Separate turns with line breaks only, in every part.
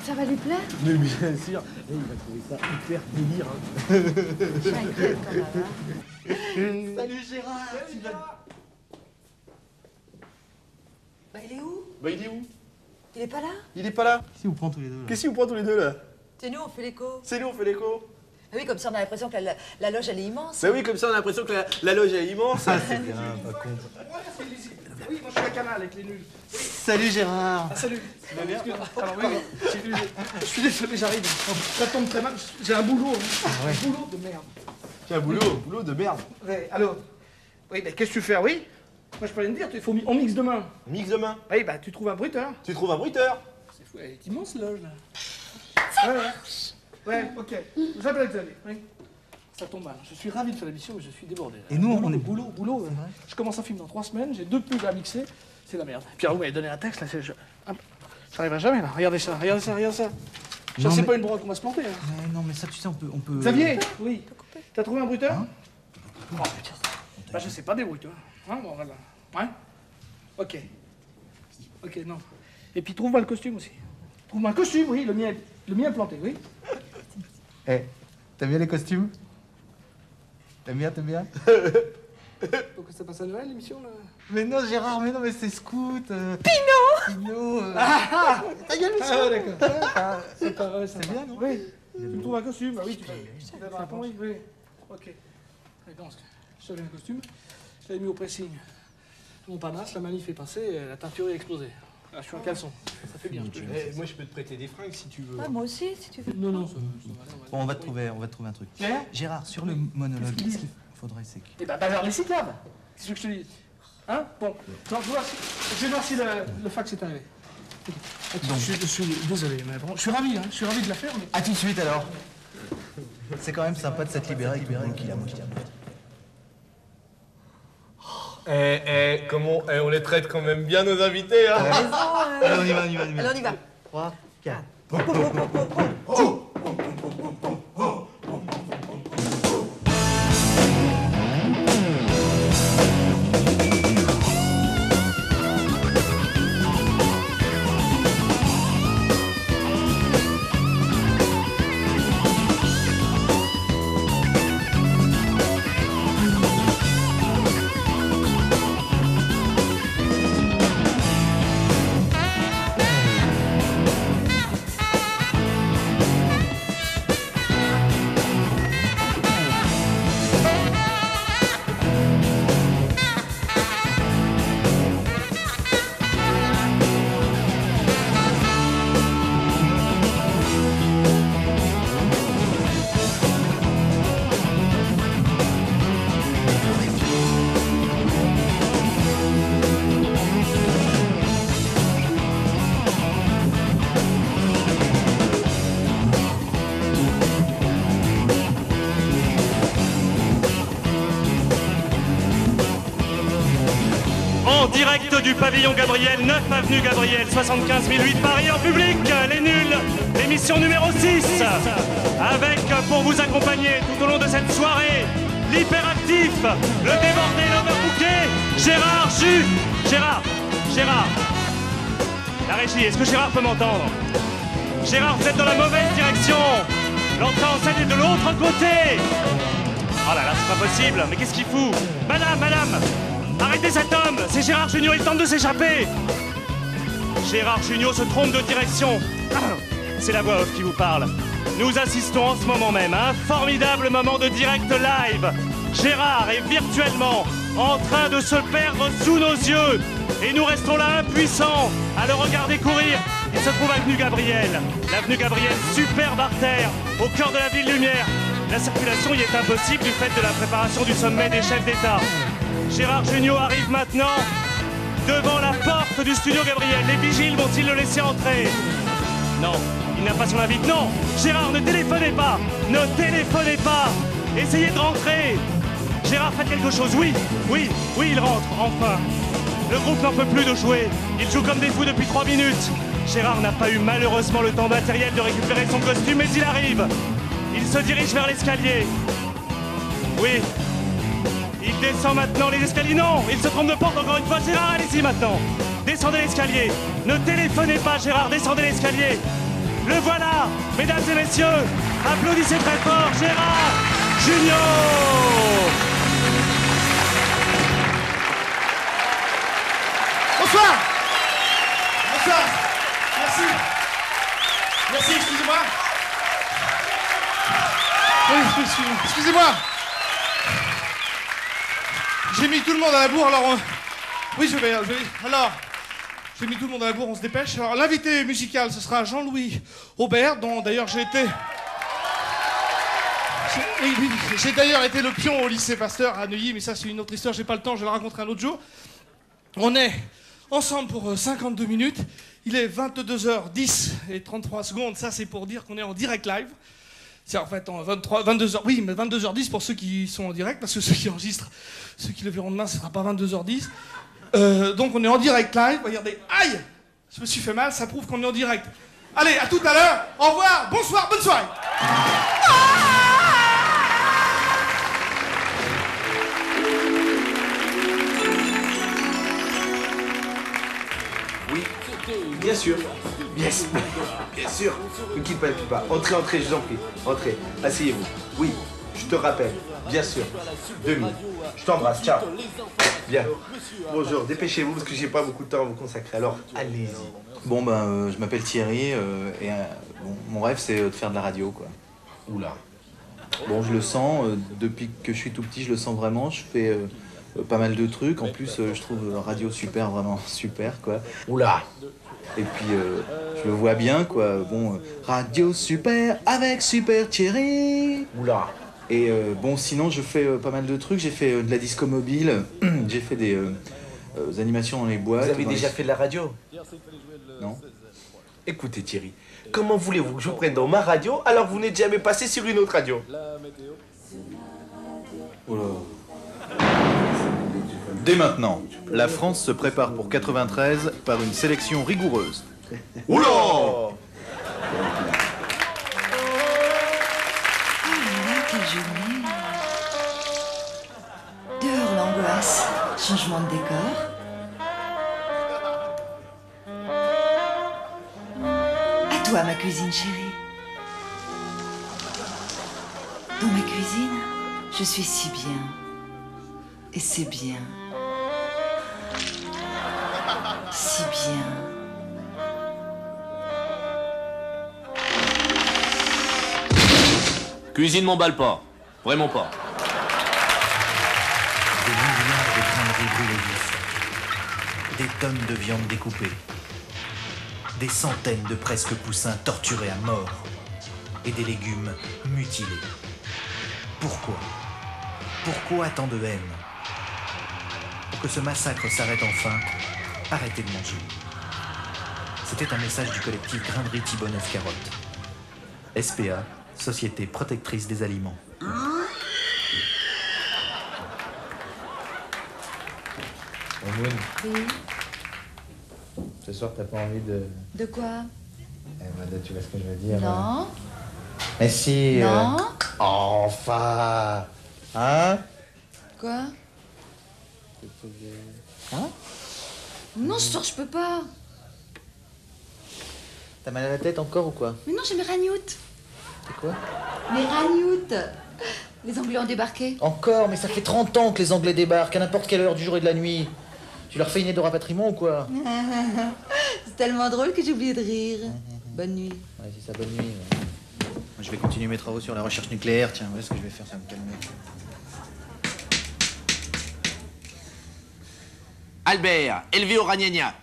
Ça va lui plaire?
Mais bien sûr. Et il va trouver ça hyper délire. Hein.
Je suis inquiète quand même. Hein.
Salut Gérard.
Salut Gérard.
Bah il est où?
Bah il est où?
Il est pas là?
Il est pas là.
Qu'est-ce qui vous prend tous les deux là?
Qu'est-ce qui vous prend tous les deux là?
C'est nous, on fait l'écho.
C'est nous, on fait l'écho.
Ah oui, comme ça on a l'impression que la loge elle est immense.
Bah oui, comme ça on a l'impression que la loge est immense.
Ah, c'est bien, pas con.
Ouais, c'est lisible. Oui, moi je suis à Canal avec les nuls. Oui.
Salut Gérard.
Ah, salut. Tu vas bien? Alors oui, je suis désolé, j'arrive. Ça tombe très mal. J'ai un boulot. Hein.
Ah ouais.
Un boulot de merde.
J'ai un boulot de merde.
Ouais, allô? Oui, mais qu'est-ce que tu fais? Oui? Moi je peux rien te dire, on mixe demain.
Mix demain.
Oui, bah tu trouves un bruiteur.
Tu trouves un bruiteur.
C'est fou, elle est immense loge là. Ouais, ouais. Ouais, ok. J'appelle Xavier. Oui. Ça tombe mal. Je suis ravi de faire l'émission, mais je suis débordé. Là.
Et nous, on est
boulot. Je commence un film dans 3 semaines, j'ai 2 pubs à mixer. C'est la merde. Puis alors, vous m'avez donné un texte, là, j'arriverai jamais, là. Regardez ça. Ça,
Non,
c'est
mais-
pas une brogue qu'on va se planter. Hein.
Ouais, non, mais ça, tu sais, on peut...
Xavier, oui. T'as trouvé un bruiteur?
Hein?
Oh, putain. Bah, je sais pas, débrouille-toi. Hein, bon, voilà. Ouais? Ok. Ok, non. Et puis, trouve-moi le costume aussi. Trouve-moi un costume, oui, le mien est planté, oui.
Eh, t'aimes bien les costumes? T'aimes bien?
Faut que ça passe à Noël, l'émission, là?
Mais non, Gérard, mais c'est scout. Pinot. Ta gueule,
Ah, ouais, d'accord. C'est pas vrai, ça.
C'est bien, non?
Oui. Tu me trouves un costume? Bah oui, tu fais. Oui, oui. Ok. Allez, pense que je t'avais un costume. Je l'avais mis au pressing. Montparnasse, la manif est passée, la teinture est explosée. Là, je suis en caleçon. Ça fait bien.
Moi je peux te prêter des fringues si tu veux.
Ah, moi aussi, si tu veux.
Non, ça va.
Bon, on va te trouver un truc.
Pierre?
Gérard, sur le monologue,
Qu'est-ce qu'il
qu'est-ce
dit?
qu'il faudrait, c'est que...
Eh ben, vers les cyclables. C'est ce que je te dis. Hein? Bon. Je vais voir si le fax est arrivé.
Donc.
Je suis désolé, mais bon, je suis ravi de la faire, mais...
À tout de suite, alors. C'est quand même sympa de s'être libéré qu'il a moitié.
Comment on les traite quand même bien nos invités, hein.
Allez, on y va.
Allez, on y va.
3, 4.
En direct du pavillon Gabriel, 9 avenue Gabriel, 75 008 Paris, en public, les nuls, émission numéro 6, avec, pour vous accompagner tout au long de cette soirée, l'hyperactif, le débordé, l'overbooké, Gérard. La régie, est-ce que Gérard peut m'entendre? Gérard, vous êtes dans la mauvaise direction. L'entrée en scène est de l'autre côté. Oh là là, c'est pas possible, mais qu'est-ce qu'il fout? Madame, arrêtez cet homme, c'est Gérard Jugnot, il tente de s'échapper. Gérard Jugnot se trompe de direction. C'est la voix off qui vous parle. Nous assistons en ce moment même à un formidable moment de direct live. Gérard est virtuellement en train de se perdre sous nos yeux. Et nous restons là impuissants à le regarder courir. Il se trouve avenue Gabriel. L'avenue Gabriel, superbe artère, au cœur de la ville lumière. La circulation y est impossible du fait de la préparation du sommet des chefs d'État. Gérard Jugnot arrive maintenant devant la porte du studio Gabriel. Les vigiles vont-ils le laisser entrer? Non, il n'a pas son invite. Non, Gérard, ne téléphonez pas. Ne téléphonez pas. Essayez de rentrer. Gérard, faites quelque chose. Oui, il rentre, enfin. Le groupe n'en peut plus de jouer. Ils jouent comme des fous depuis 3 minutes. Gérard n'a pas eu malheureusement le temps matériel de récupérer son costume, mais il arrive. Il se dirige vers l'escalier. Oui. Il descend maintenant les escaliers. Non, il se trompe de porte encore une fois. Gérard, allez-y maintenant. Descendez l'escalier. Ne téléphonez pas, Gérard, descendez l'escalier. Le voilà, mesdames et messieurs, applaudissez très fort Gérard Jugnot.
Bonsoir. Bonsoir. Merci. Merci, excusez-moi. Oui, excusez-moi. J'ai mis tout le monde à la bourre, alors... Oui, je vais... Alors, j'ai mis tout le monde à la bourre, on se dépêche. Alors, l'invité musical, ce sera Jean-Louis Aubert, dont d'ailleurs j'ai été... J'ai d'ailleurs été le pion au lycée Pasteur à Neuilly, mais ça c'est une autre histoire, j'ai pas le temps, je la raconterai un autre jour. On est ensemble pour 52 minutes. Il est 22h10 et 33 secondes. Ça, c'est pour dire qu'on est en direct live. C'est en fait en 22h. Oui, mais 22h10 pour ceux qui sont en direct, parce que ceux qui enregistrent, ceux qui le verront demain, ce sera pas 22h10. Donc on est en direct live. Regardez, aïe, je me suis fait mal. Ça prouve qu'on est en direct. Allez, à tout à l'heure. Au revoir. Bonsoir. Bonne soirée.
Oui, bien sûr. Bien sûr. Ne quitte pas, ne quitte pas. Entrez, entrez, je vous en prie. Entrez. Asseyez-vous. Oui, je te rappelle. Bien sûr. 2 minutes. Je t'embrasse. Ciao. Bien. Bonjour. Dépêchez-vous parce que j'ai pas beaucoup de temps à vous consacrer. Alors, allez-y.
Bon, ben, je m'appelle Thierry et bon, mon rêve, c'est de faire de la radio, quoi.
Oula.
Bon, je le sens. Depuis que je suis tout petit, je le sens vraiment. Je fais pas mal de trucs. En plus, je trouve radio super, vraiment super, quoi.
Oula.
Et puis, je le vois bien, quoi. Bon, radio super avec Super Thierry.
Oula.
Et bon, sinon, je fais pas mal de trucs. J'ai fait de la disco mobile. J'ai fait des animations dans les boîtes.
Vous avez déjà fait de la radio?
Non.
Écoutez Thierry, comment voulez-vous que je vous prenne dans ma radio alors que vous n'êtes jamais passé sur une autre radio?
Oula. Dès maintenant, la France se prépare pour 93 par une sélection rigoureuse.
Oula!
Quelle journée. Dehors l'angoisse. Changement de décor. À toi ma cuisine chérie. Dans ma cuisine, je suis si bien. Et c'est bien. Si bien.
Cuisine m'emballe pas. Vraiment pas.
Des milliards de grains brûlés vifs. Des tonnes de viande découpée. Des centaines de presque poussins torturés à mort. Et des légumes mutilés. Pourquoi? Pourquoi tant de haine? Pour que ce massacre s'arrête enfin, arrêtez de manger. C'était un message du collectif Grinderie Thibonneuf Carotte. SPA, Société Protectrice des Aliments.
Moon,
Oui.
ce soir t'as pas envie de...
De quoi?
Eh ben, tu vois ce que je veux dire?
Non.
Mais si...
Non.
Enfin... Hein?
Quoi?
Hein?
Non, ce soir je peux pas.
T'as mal à la tête encore ou quoi?
Mais non, j'ai mes ragnoutes.
C'est quoi?
Mes ragnoutes. Les Anglais ont débarqué.
Encore? Mais ça fait 30 ans que les Anglais débarquent, à n'importe quelle heure du jour et de la nuit. Tu leur fais une aide au rapatriement ou quoi?
C'est tellement drôle que j'ai oublié de rire. Bonne nuit.
Ouais, c'est ça, bonne nuit. Ouais.
Je vais continuer mes travaux sur la recherche nucléaire. Tiens, voilà ce que je vais faire, ça va me calmer.
Albert, élevé au ragnagna.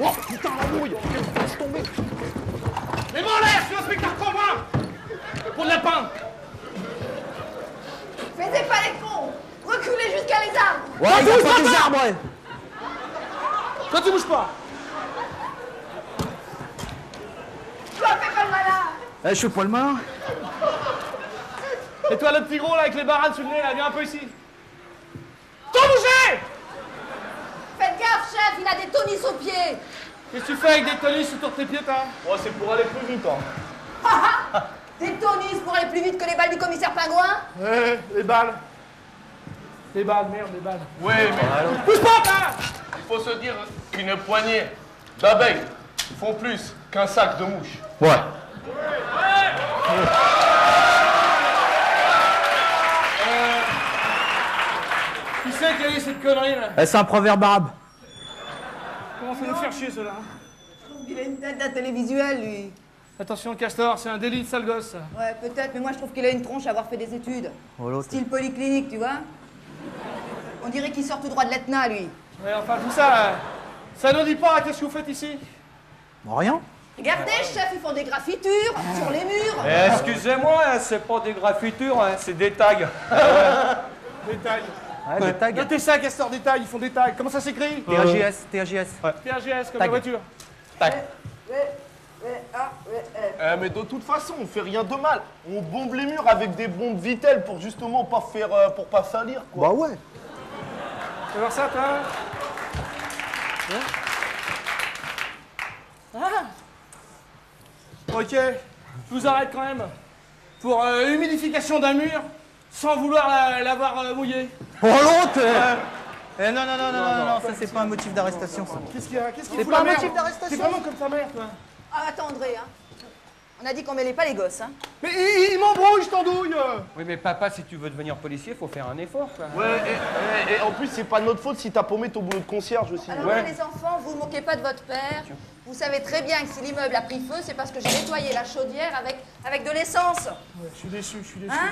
Oh putain, la mouille! Laisse tomber! Les mains en l'air, c'est un spectacle pour moi! Pour le lapin!
Faites pas les cons! Reculez jusqu'à les arbres!
Ouais, il y a pas des arbres, ouais! Toi, tu bouges pas!
fais pas le malin.
Je suis pas le malin.
Et toi, le petit gros, là, avec les baranes sur le nez, là, viens un peu ici. Tout bouger!
Faites gaffe, chef, il a des tonus aux pieds.
Qu'est-ce que tu fais avec des tonus autour de tes pieds, toi?
Oh, c'est pour aller plus vite, hein.
Des tonus pour aller plus vite que les balles du commissaire Pingouin?
Ouais, les balles. Les balles, merde, les balles.
Oui, mais
Pousse pas, là!
il faut se dire qu'une poignée d'abeilles font plus qu'un sac de mouches.
Ouais.
Qui c'est qui a eu cette connerie, là?
C'est un proverbe arabe.
Comment ça nous faire chier, ceux-là?
Il a une tête d'un télévisuel, lui.
Attention, Castor, c'est un délit de sale gosse, ça.
Ouais, peut-être, mais moi je trouve qu'il a une tronche à avoir fait des études.
Oh, l'autre.
Style polyclinique, tu vois. On dirait qu'il sort tout droit de l'Etna, lui.
Ouais, enfin, tout ça, ça ne dit pas qu'est-ce que vous faites ici.
Bon, rien.
Regardez, chef, ils font des graffitures sur les murs.
Excusez-moi, hein, c'est pas des graffitures, hein, c'est des tags.
Des tags.
Ouais, des tags.
Notez ça, Castor, des tags, ils font des tags. Comment ça s'écrit?
TAGS, TAGS.
TAGS, comme
Tag.
la voiture.
Mais de toute façon, on fait rien de mal. On bombe les murs avec des bombes Vittel pour justement pas faire, pour pas salir, quoi.
Bah ouais.
Tu veux voir ça, toi? Ok, je vous arrête quand même. Pour humidification d'un mur, sans vouloir l'avoir mouillé.
Oh, l'autre non, ça c'est pas un motif d'arrestation, ça.
Qu'est-ce qu'il y a? Qu'est-ce qu'il
C'est
fout
pas
la
un
merde?
motif d'arrestation.
T'es vraiment comme ta mère, toi.
Ah, attends, André, hein. On a dit qu'on mêlait pas les gosses, hein.
Mais il m'embrouille, je t'andouille.
Oui, mais papa, si tu veux devenir policier, faut faire un effort, quoi.
Ouais, et en plus, c'est pas notre faute si t'as paumé ton boulot de concierge aussi.
Alors là, les enfants, vous moquez pas de votre père. Vous savez très bien que si l'immeuble a pris feu, c'est parce que j'ai nettoyé la chaudière avec de l'essence.
Ouais, je suis déçu, je suis déçu.
Hein?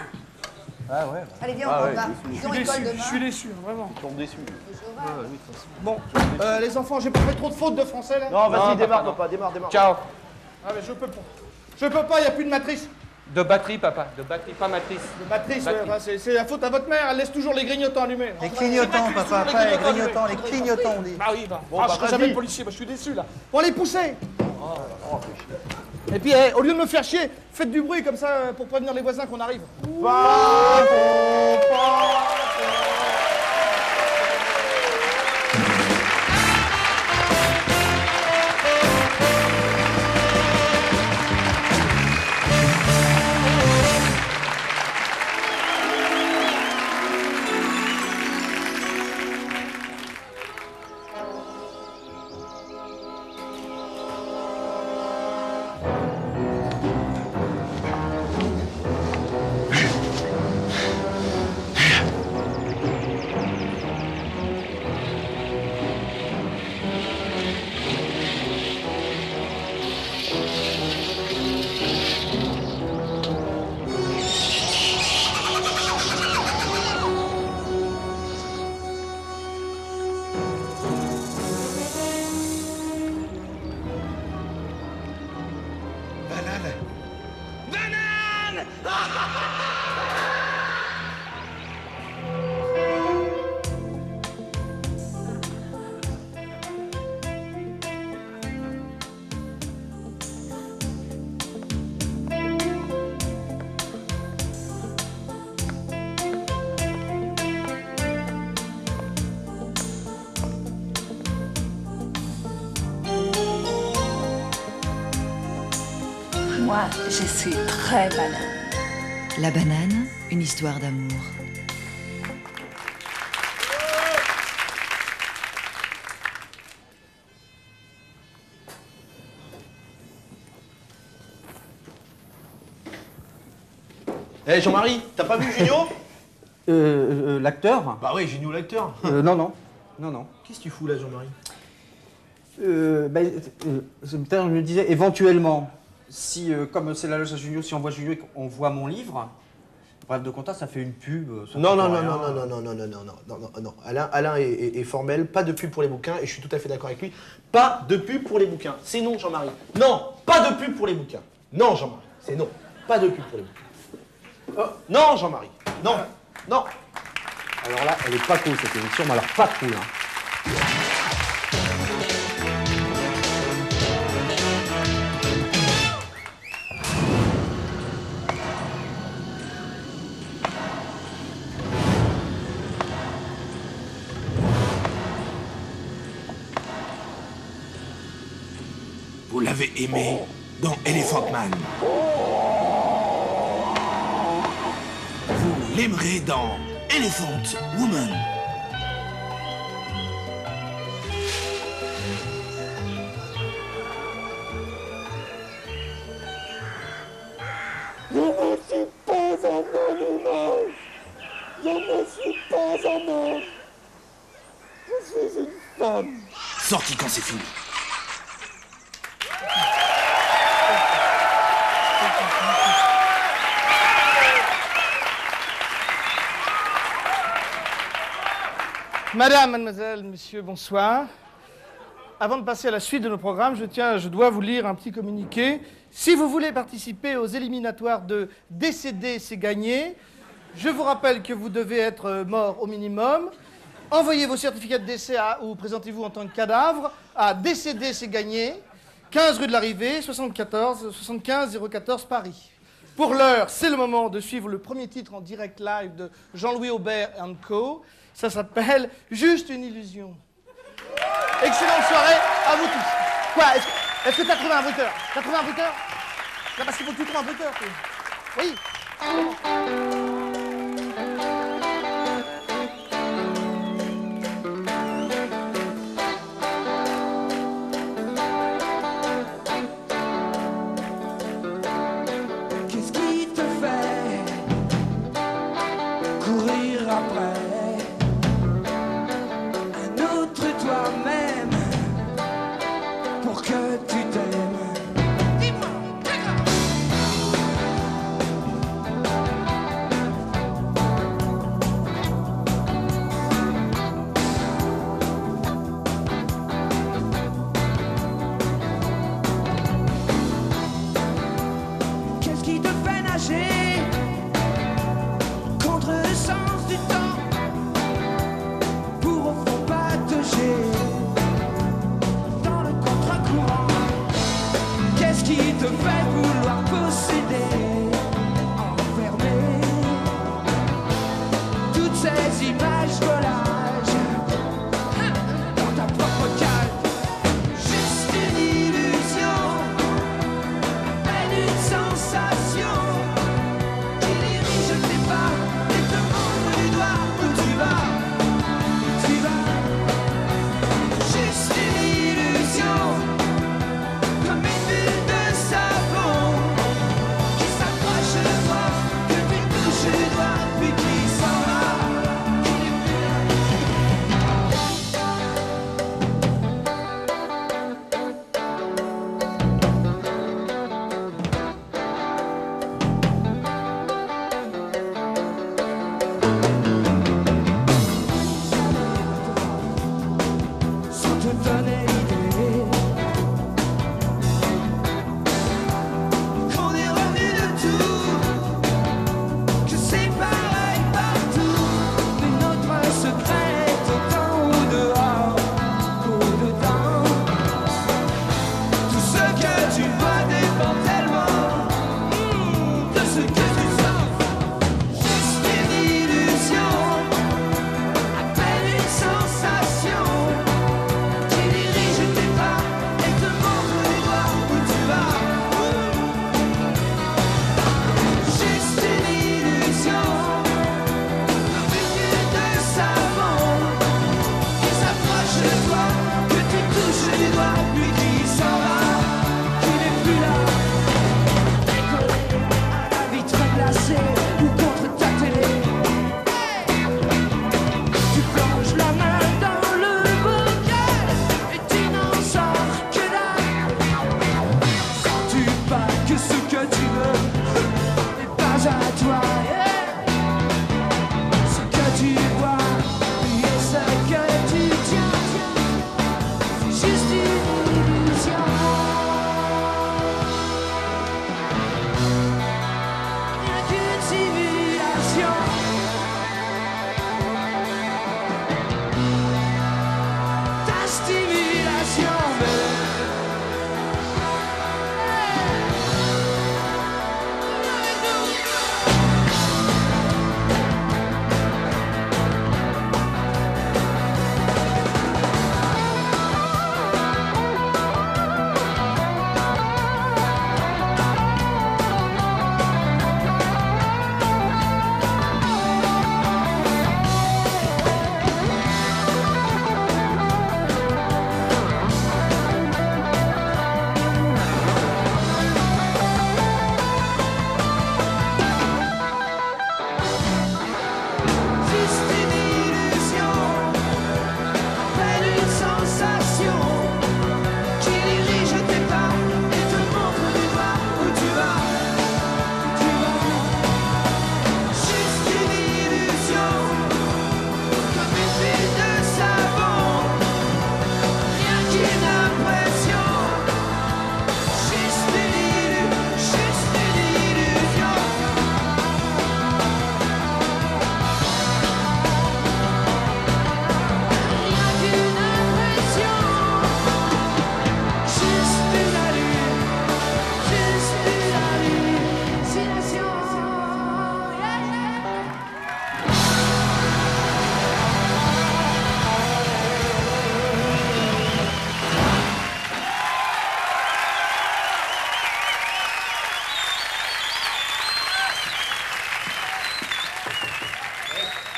Ah ouais.
Allez, viens, on va. Ils ont école demain.
Je suis déçu, vraiment.
Ils sont déçus.
Bon, les enfants, j'ai pas fait trop de fautes de français, là?
Non, vas-y,
Non,
démarre,
papa,
papa, démarre.
Ciao.
Ah, mais je peux pas. Je peux pas, y a plus de matrice.
De batterie, papa, de batterie, pas matrice.
De matrice,
Batterie.
ouais, bah, c'est la faute à votre mère, elle laisse toujours les grignotants allumés.
Les clignotants, papa, pas les grignotants, les clignotants, on dit.
Bah oui, bah.
Bon,
Ah,
bah,
je serai
vas-y.
jamais policier, bah, je suis déçu, là. Bon, allez, poussez. Et puis, au lieu de me faire chier, faites du bruit comme ça pour prévenir les voisins qu'on arrive.
Moi, je suis très banane. La banane, une histoire d'amour.
Eh, Jean-Marie, t'as pas vu Junio?
L'acteur
Bah ouais, Junio l'acteur.
Non.
Qu'est-ce que tu fous là, Jean-Marie?
Peut-être je me disais éventuellement, si comme c'est la loge à Junio, si on voit Junio et qu'on voit mon livre, bref de compta, ça fait une pub. Ça
Non. Alain est formel, pas de pub pour les bouquins, et je suis tout à fait d'accord avec lui. Pas de pub pour les bouquins. C'est non, Jean-Marie. Non, pas de pub pour les bouquins. Non, Jean-Marie, c'est non. Pas de pub pour les bouquins. Non, Jean-Marie. Non.
Alors là, elle est pas cool cette émission, mais alors pas cool.
Vous l'avez aimé dans Elephant Man. Vous l'aimerez dans Elephant Woman.
Je ne suis pas un animal. Je ne suis pas un homme. Je suis une femme.
Sorti quand c'est fini.
Madame, mademoiselle, monsieur, bonsoir. Avant de passer à la suite de nos programmes, je dois vous lire un petit communiqué. Si vous voulez participer aux éliminatoires de Décédé, c'est gagné, je vous rappelle que vous devez être mort au minimum. Envoyez vos certificats de décès ou présentez-vous en tant que cadavre à Décédé, c'est gagné, 15 rue de l'Arrivée, 75 014 Paris. Pour l'heure, c'est le moment de suivre le premier titre en direct live de Jean-Louis Aubert & Co. Ça s'appelle Juste une illusion. Excellente soirée à vous tous. Quoi? Est-ce que t'as trouvé un bruiteur? T'as trouvé un bruiteur? Là, parce qu'il faut que tu trouves un bruiteur. Oui.
Qu'est-ce qui te fait courir après un autre toi-même pour que tu t'aimes? Dis-moi,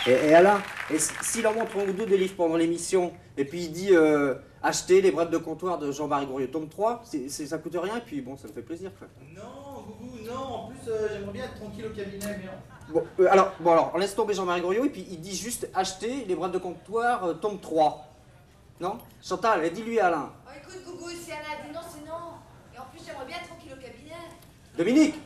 Et Alain, s'il en montre un ou deux des livres pendant l'émission, et puis il dit acheter les brèves de comptoir de Jean-Marie Goriot, tome 3, ça coûte rien, et puis bon, ça me fait plaisir, quoi.
Non, Gougou, non. En plus, j'aimerais bien être tranquille au cabinet, merde.
Bon, alors, on laisse tomber Jean-Marie Goriot, et puis il dit juste acheter les brèves de comptoir, tome 3. Non? Chantal, dis-lui à Alain.
Oh, écoute, Gougou, si Alain a dit non, c'est non. Et en plus, j'aimerais bien être tranquille au cabinet.
Dominique!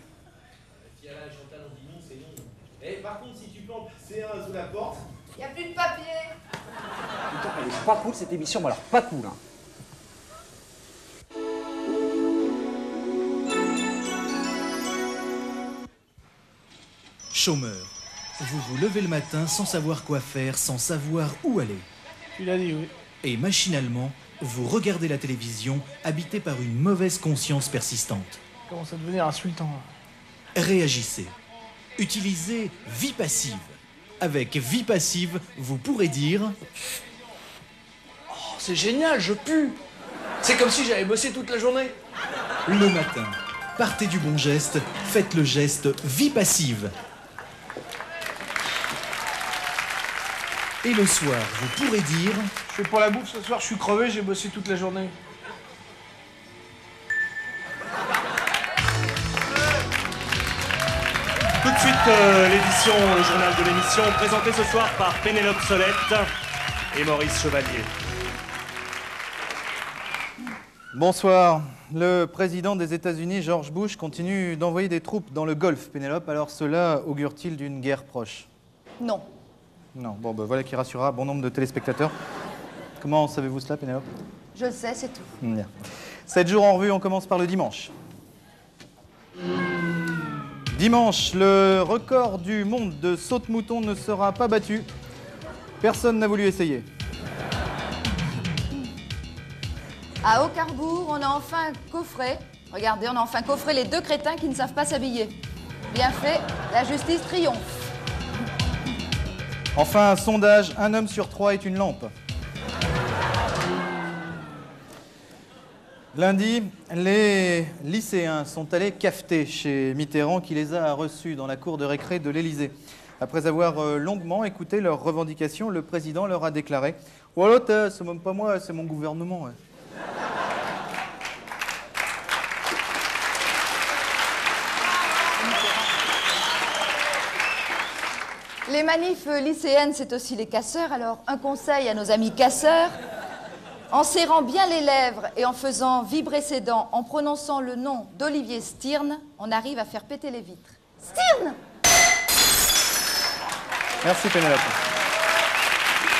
Si Alain et Chantal ont dit non, c'est non. Et par contre, si tu peux en passer un sous la porte.
Il n'y a plus de papier.
Putain, elle est pas cool cette émission, mais alors pas cool, hein.
Chômeur, vous vous levez le matin sans savoir quoi faire, sans savoir où aller.
Tu l'as dit, oui.
Et machinalement, vous regardez la télévision, habité par une mauvaise conscience persistante.
Ça commence à devenir insultant.
Réagissez. Utilisez vie passive. Avec vie passive, vous pourrez dire...
Oh, c'est génial, je pue. C'est comme si j'avais bossé toute la journée.
Le matin, partez du bon geste, faites le geste vie passive. Et le soir, vous pourrez dire...
Je fais pas la bouffe ce soir, je suis crevé, j'ai bossé toute la journée.
Tout de suite, l'édition, le journal de l'émission, présenté ce soir par Pénélope Solette et Maurice Chevalier.
Bonsoir. Le président des États-Unis, George Bush, continue d'envoyer des troupes dans le Golfe, Pénélope. Alors cela augure-t-il d'une guerre proche?
Non.
Non. Bon, ben voilà qui rassurera bon nombre de téléspectateurs. Comment savez-vous cela, Pénélope?
Je le sais, c'est tout.
Bien. 7 jours en revue, on commence par le dimanche. Dimanche, le record du monde de saute-mouton ne sera pas battu. Personne n'a voulu essayer.
À Aucarbourg, on a enfin coffré. Regardez, on a enfin coffré les deux crétins qui ne savent pas s'habiller. Bien fait, la justice triomphe.
Enfin, un sondage, 1 homme sur 3 est une lampe. Lundi, les lycéens sont allés cafeter chez Mitterrand qui les a reçus dans la cour de récré de l'Élysée. Après avoir longuement écouté leurs revendications, le président leur a déclaré « Oh l'autre, c'est même pas moi, c'est mon gouvernement. Ouais. »
Les manifs lycéennes, c'est aussi les casseurs. Alors, un conseil à nos amis casseurs. En serrant bien les lèvres et en faisant vibrer ses dents, en prononçant le nom d'Olivier Stirn, on arrive à faire péter les vitres. Stirn!
Merci Pénélope.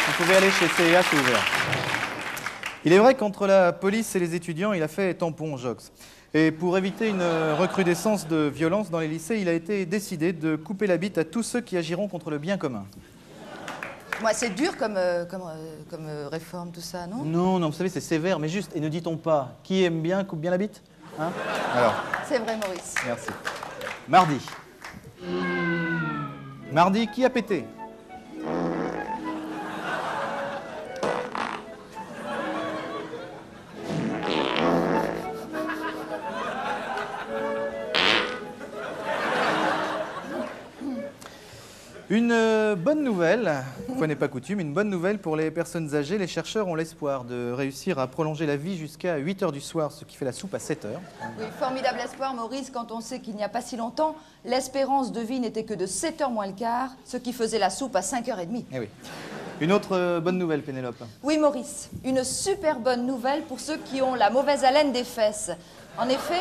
Vous pouvez aller chez CEA, c'est ouvert. Il est vrai qu'entre la police et les étudiants, il a fait tampon, Jox. Et pour éviter une recrudescence de violence dans les lycées, il a été décidé de couper la bite à tous ceux qui agiront contre le bien commun.
Moi, c'est dur comme réforme, tout ça, non?
Non, vous savez, c'est sévère, mais juste. Et ne dit-on pas, qui aime bien, coupe bien la bite? Hein? Alors.
C'est vrai, Maurice.
Merci. Mardi. Mardi, qui a pété? Une bonne nouvelle, quoi n'est pas coutume, une bonne nouvelle pour les personnes âgées. Les chercheurs ont l'espoir de réussir à prolonger la vie jusqu'à 8 h du soir, ce qui fait la soupe à 7 h.
Oui, formidable espoir, Maurice, quand on sait qu'il n'y a pas si longtemps, l'espérance de vie n'était que de 7 h moins le quart, ce qui faisait la soupe à 5 h 30.
Eh oui. Une autre bonne nouvelle, Pénélope.
Oui, Maurice, une super bonne nouvelle pour ceux qui ont la mauvaise haleine des fesses. En effet,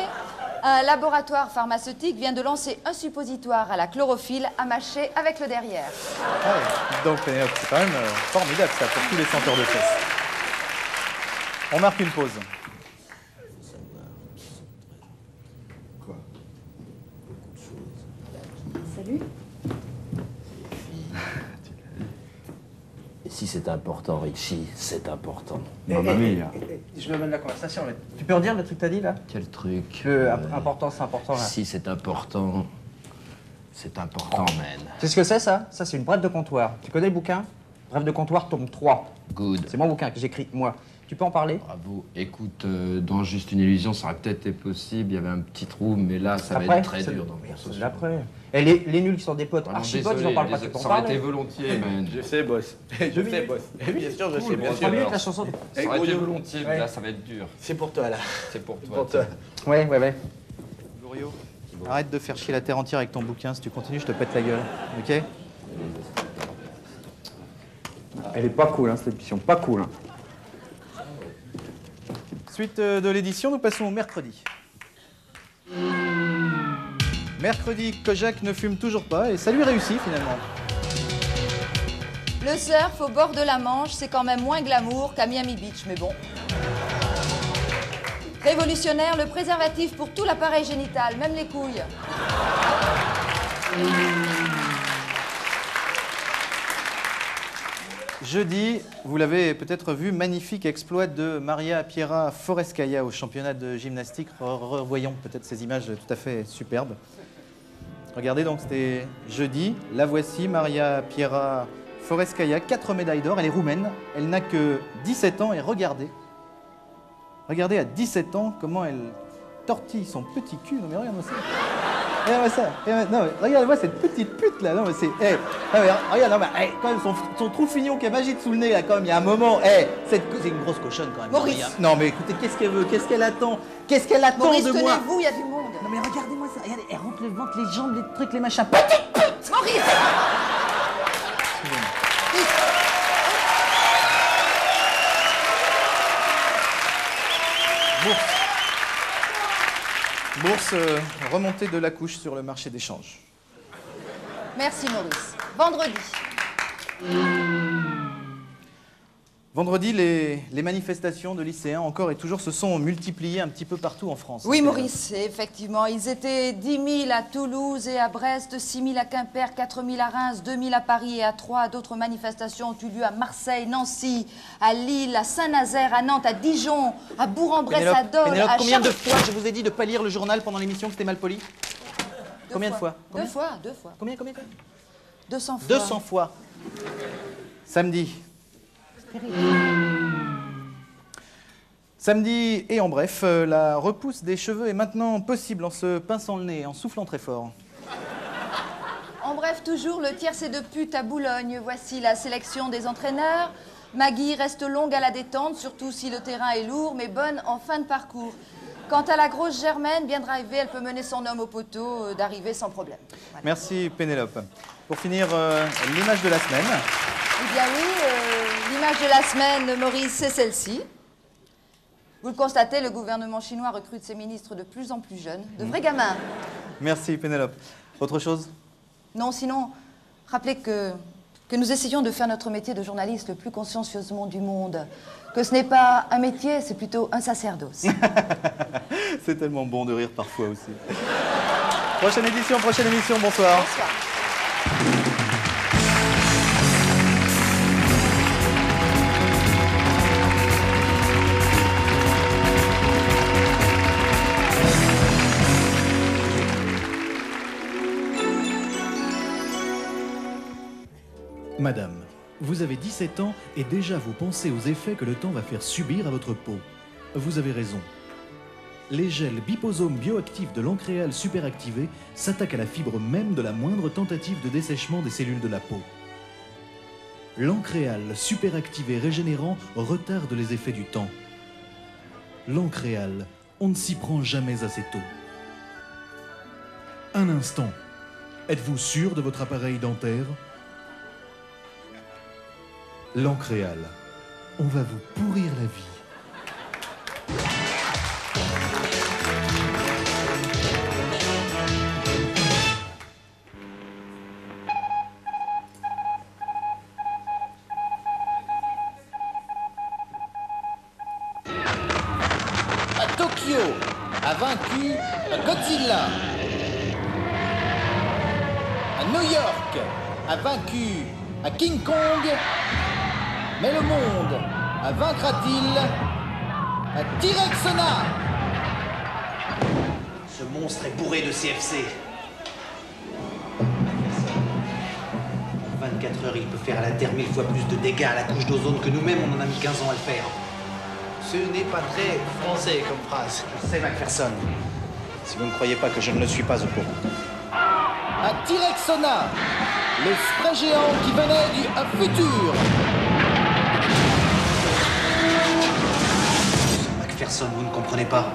un laboratoire pharmaceutique vient de lancer un suppositoire à la chlorophylle à mâcher avec le derrière.
Ah oui. Donc, Pénélope, c'est quand même formidable ça pour tous les senteurs de fesses. On marque une pause.
Salut.
Si c'est important, Richie, c'est important.
Je me mène la conversation. Là. Tu peux redire le truc que t'as dit là?
Quel truc
Important, c'est important là.
Si c'est important, man.
Tu sais ce que c'est ça? Ça, c'est une brève de comptoir. Tu connais le bouquin? Brève de comptoir, tome 3.
Good.
C'est mon bouquin que j'écris, moi.
Tu peux en parler?
Bravo. Écoute, dans Juste une illusion, ça aurait peut-être été possible. Il y avait un petit trou, mais là, ça va être très dur dans le cours social.
Après. Et les nuls qui sont des potes archipotes, ils en parlent pas. Tu peux en
Ça aurait
parler?
été volontiers, man.
Je sais, boss. Je sais, boss. Bien sûr, je sais, bien sûr.
3 minutes la chanson.
Ça aurait été volontiers, mais là, ça va être dur.
C'est pour toi, là.
C'est pour toi.
Pour toi.
Ouais, ouais, ouais.
Goriot, arrête de faire chier la terre entière avec ton bouquin. Si tu continues, je te pète la gueule. Ok?
Elle est pas cool, hein, cette émission. Pas cool. Hein.
Suite de l'édition, nous passons au mercredi. Mercredi, Kojak ne fume toujours pas et ça lui réussit finalement.
Le surf au bord de la Manche, c'est quand même moins glamour qu'à Miami Beach, mais bon. Révolutionnaire, le préservatif pour tout l'appareil génital, même les couilles.
Jeudi, vous l'avez peut-être vu, magnifique exploit de Maria Piera Foreskaya au championnat de gymnastique. Revoyons peut-être ces images tout à fait superbes. Regardez, donc c'était jeudi. La voici, Maria Piera Foreskaya, 4 médailles d'or. Elle est roumaine, elle n'a que 17 ans et regardez. Regardez à 17 ans comment elle tortille son petit cul. Non mais regarde-moi ça. Regarde-moi ça. Non, mais regarde-moi cette petite pute là. Non mais c'est. Hey. Non, mais regarde, non mais quand même son trou fignon qui est magique sous le nez là, quand même, il y a un moment. Hey, c'est une grosse cochonne quand même.
Maurice.
Non mais écoutez, qu'est-ce qu'elle veut? Qu'est-ce qu'elle attend? Qu'est-ce qu'elle attend
Maurice,
de moi?
tenez-vous, il y a du monde.
Non mais regardez-moi ça. Regardez, elle rentre le ventre, les jambes, les trucs, les machins. Petite pute!
Maurice.
Bourse remontée de la couche sur le marché d'échange.
Merci Maurice. Vendredi.
Vendredi, les manifestations de lycéens encore et toujours se sont multipliées un petit peu partout en France.
Oui Maurice, effectivement. Ils étaient 10 000 à Toulouse et à Brest, 6 000 à Quimper, 4 000 à Reims, 2 000 à Paris et à Troyes. D'autres manifestations ont eu lieu à Marseille, Nancy, à Lille, à Saint-Nazaire, à Nantes, à Dijon, à Bourg-en-Bresse, à Dole,
Pénélope,
à
combien de fois je vous ai dit de ne pas lire le journal pendant l'émission, que c'était mal poli? Combien de fois?
Deux fois.
Combien
200 fois.
200 fois. Samedi. Samedi et en bref, la repousse des cheveux est maintenant possible en se pinçant le nez et en soufflant très fort.
En bref, toujours le tiercé de pute à Boulogne. Voici la sélection des entraîneurs. Maggie reste longue à la détente, surtout si le terrain est lourd, mais bonne en fin de parcours. Quant à la grosse Germaine, bien drivée, elle peut mener son homme au poteau, d'arriver sans problème. Voilà.
Merci Pénélope. Pour finir, l'image de la semaine.
Eh bien oui, l'image de la semaine, Maurice, c'est celle-ci. Vous le constatez, le gouvernement chinois recrute ses ministres de plus en plus jeunes, de vrais gamins.
Merci Pénélope. Autre chose?
Non, sinon, rappelez que nous essayons de faire notre métier de journaliste le plus consciencieusement du monde. Que ce n'est pas un métier, c'est plutôt un sacerdoce.
C'est tellement bon de rire parfois aussi. Prochaine édition, prochaine émission, bonsoir.
Bonsoir.
Madame, vous avez 17 ans et déjà vous pensez aux effets que le temps va faire subir à votre peau. Vous avez raison. Les gels biposomes bioactifs de l'Ancréal superactivé s'attaquent à la fibre même de la moindre tentative de dessèchement des cellules de la peau. L'Ancréal superactivé régénérant retarde les effets du temps. L'Ancréal, on ne s'y prend jamais assez tôt. Un instant. Êtes-vous sûr de votre appareil dentaire ? L'Ancréal, on va vous pourrir la vie.
Tokyo a vaincu Godzilla. À New York a vaincu King Kong. Mais le monde vaincra-t-il T-Rexona?
Ce monstre est bourré de CFC. En 24 heures, il peut faire à la Terre 1000 fois plus de dégâts à la couche d'ozone que nous-mêmes, on en a mis 15 ans à le faire. Ce n'est pas très français comme phrase.
Je sais, Macpherson. Si vous ne croyez pas que je ne le suis pas au courant. À T-Rexona, le spray géant qui venait du futur.
Macpherson, vous ne comprenez pas.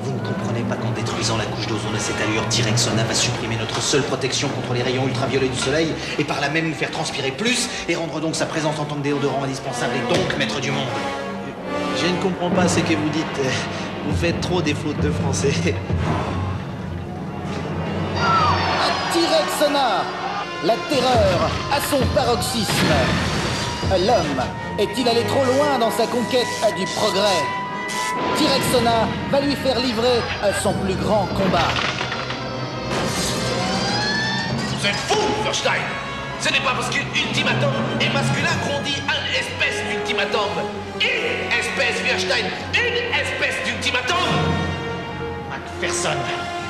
Vous ne comprenez pas qu'en détruisant la couche d'ozone à cette allure, T-Rexona va supprimer notre seule protection contre les rayons ultraviolets du soleil et par là même nous faire transpirer plus et rendre donc sa présence en tant que déodorant indispensable et donc maître du monde.
Je ne comprends pas ce que vous dites. Vous faites trop des fautes de français.
À T-Rexona, la terreur à son paroxysme. L'homme est-il allé trop loin dans sa conquête du progrès? T-Rexona va lui faire livrer son plus grand combat.
Vous êtes fou, Furstein! Ce n'est pas parce qu'ultimatum est masculin qu'on dit une espèce d'ultimatum. Une espèce, Furstein! Une espèce d'ultimatum!
Macpherson,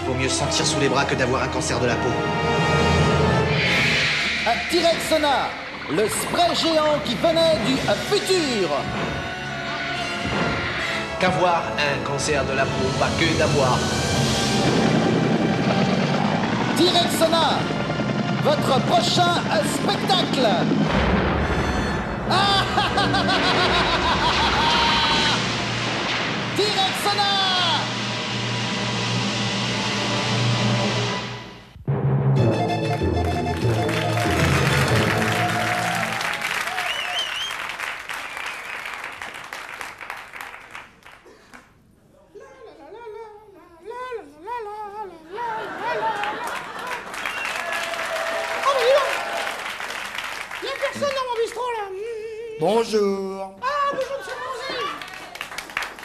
il vaut mieux sentir sous les bras que d'avoir un cancer de la peau.
À T-Rexona, le spray géant qui venait du futur.
Qu'avoir un cancer de la peau, pas que d'avoir.
T-Rexona, votre prochain spectacle. T-Rexona.
Bonjour.
Ah, bonjour, monsieur Morzy.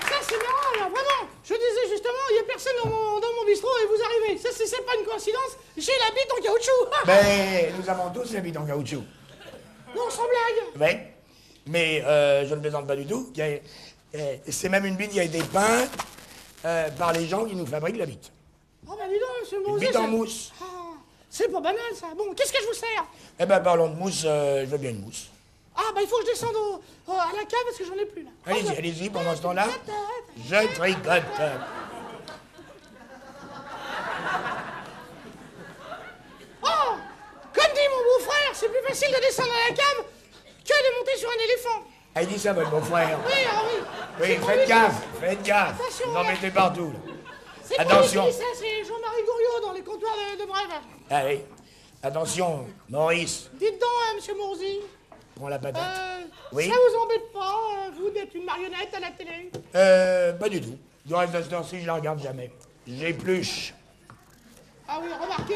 Ça, c'est marrant, là, vraiment. Je disais justement, il n'y a personne dans mon bistrot et vous arrivez. Ça, c'est pas une coïncidence. J'ai la bite en caoutchouc.
Mais nous avons tous la bite en caoutchouc.
Non, sans blague.
Oui. Mais je ne plaisante pas du tout. C'est même une bite qui a été peinte par les gens qui nous fabriquent la bite.
Oh, bah dis donc, monsieur Morzy.
Une bite en mousse.
Ah, c'est pas banal, ça. Bon, qu'est-ce que je vous sers?
Eh ben, parlons de mousse, je veux bien une mousse.
Ah, bah il faut que je descende à la cave parce que j'en ai plus, là.
Allez-y, allez-y, pendant ce temps-là, je tricote.
Oh, comme dit mon beau-frère, c'est plus facile de descendre à la cave que de monter sur un éléphant.
Elle dit ça, votre beau-frère.
Oui, ah oui.
Oui, faites gaffe, faites gaffe.
Attention,
Vous en mettez partout, là.
C'est pas
Attention.
lui qui dit ça, c'est Jean-Marie Gouriot dans les comptoirs de Brève.
Allez, attention, Maurice,
Dites donc, monsieur Morzy.
prends la patate. Oui.
Ça vous embête pas, vous, d'être une marionnette à la télé?
Pas du tout. Du reste de ce temps-ci, je la regarde jamais. J'épluche.
Ah oui, remarquez,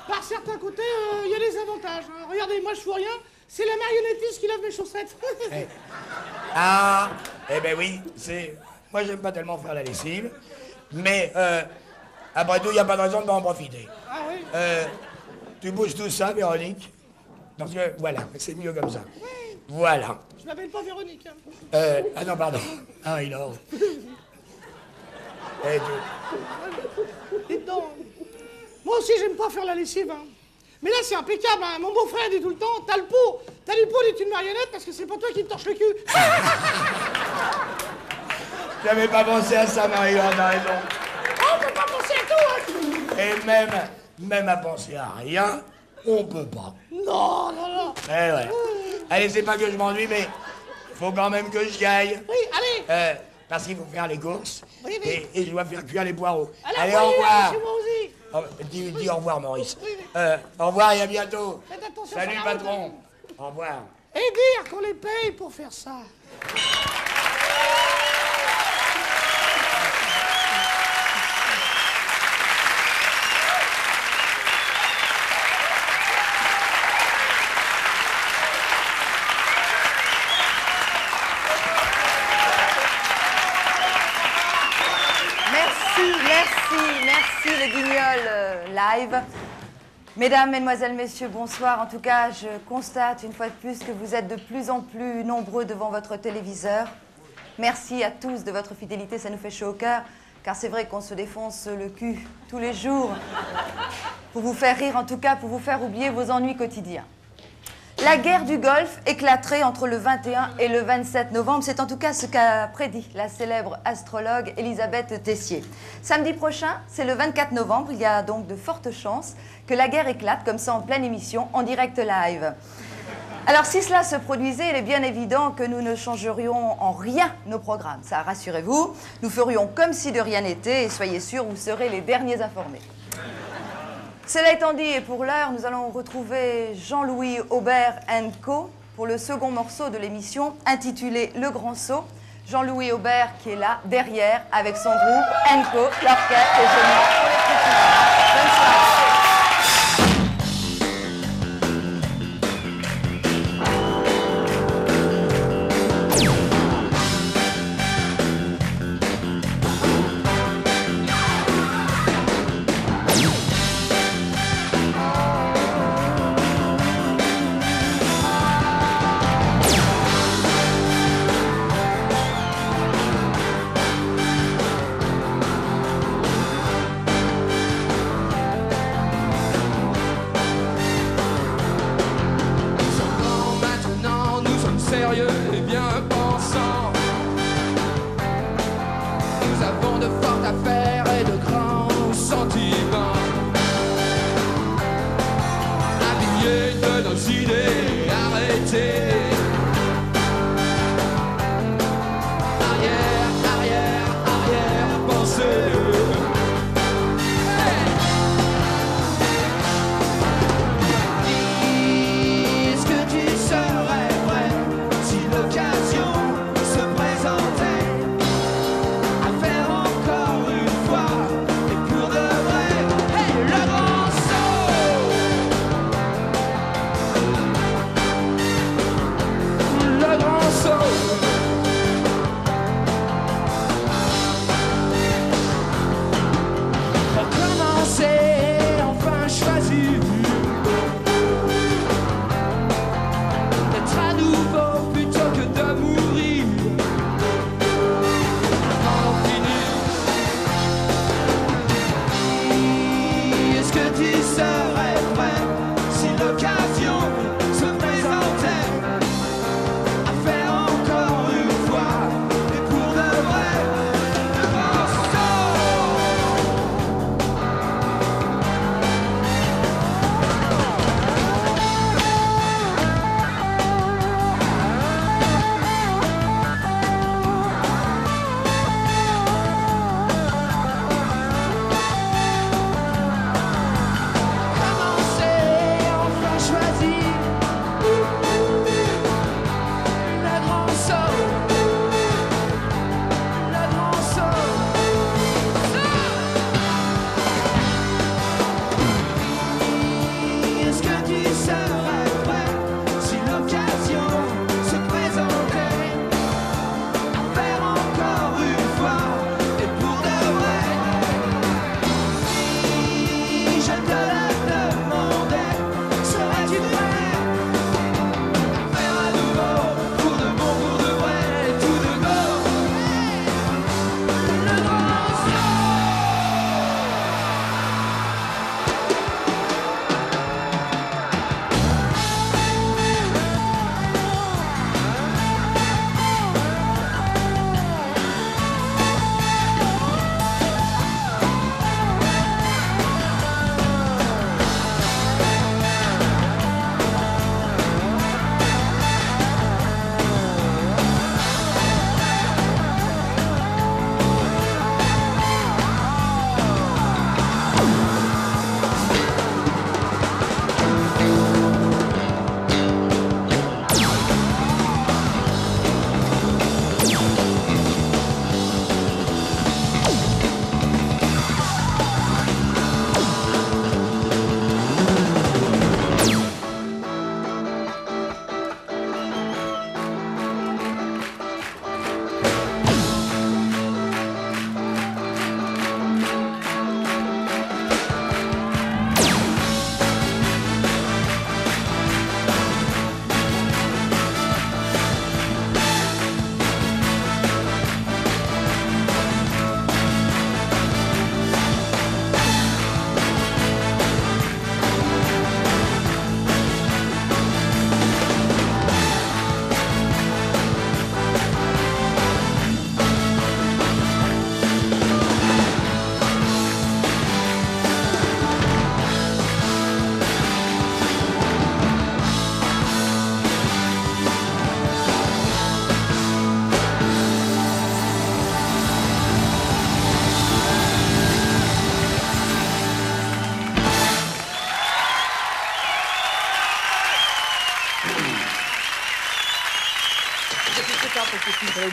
par certains côtés, il y a des avantages. Hein. Regardez, moi je fous rien, c'est la marionnettiste qui lave mes chaussettes.
Ah, eh ben oui, c'est... Moi, j'aime pas tellement faire la lessive, mais après tout, il n'y a pas de raison de pas en profiter.
Ah oui.
Tu bouges tout ça, Véronique? Parce que, voilà, c'est mieux comme ça. Voilà.
Je m'appelle pas Véronique. Hein.
Ah non, pardon. Ah, il a... Eh,
Dites donc, moi aussi j'aime pas faire la lessive. Hein. Mais là c'est impeccable, hein. Mon beau-frère dit tout le temps, t'as du pot d'être une marionnette parce que c'est pas toi qui me torche le cul.
J'avais pas pensé à ça, Marie-Laure, t'as raison.
Oh, on peut pas penser à tout, hein.
Et même à penser à rien, on peut pas.
Non, non, non.
Eh ouais. Allez, c'est pas que je m'ennuie, mais faut quand même que j'y aille.
Oui, allez.
Parce qu'il faut faire les courses.
Oui, oui.
Et je dois faire cuire les poireaux.
Allez,
au revoir.
monsieur Morzy.
Dis au revoir, Maurice.
Oui, oui.
Au revoir et à bientôt.
Faites attention
Salut,
sur la route.
patron. Au revoir.
Et dire qu'on les paye pour faire ça.
Merci le Guignol live. Mesdames, Mesdemoiselles, Messieurs, bonsoir. En tout cas, je constate une fois de plus que vous êtes de plus en plus nombreux devant votre téléviseur. Merci à tous de votre fidélité, ça nous fait chaud au cœur, car c'est vrai qu'on se défonce le cul tous les jours pour vous faire rire, en tout cas pour vous faire oublier vos ennuis quotidiens. La guerre du Golfe éclaterait entre le 21 et le 27 novembre. C'est en tout cas ce qu'a prédit la célèbre astrologue Elisabeth Tessier. Samedi prochain, c'est le 24 novembre. Il y a donc de fortes chances que la guerre éclate comme ça en pleine émission, en direct live. Alors si cela se produisait, il est bien évident que nous ne changerions en rien nos programmes. Ça, rassurez-vous, nous ferions comme si de rien n'était et soyez sûrs, vous serez les derniers informés. Cela étant dit, et pour l'heure, nous allons retrouver Jean-Louis Aubert & Co. pour le second morceau de l'émission intitulé Le Grand Saut. Jean-Louis Aubert qui est là, derrière, avec son groupe & Co. L'orchestre est génial pour les critiques. Bonne soirée.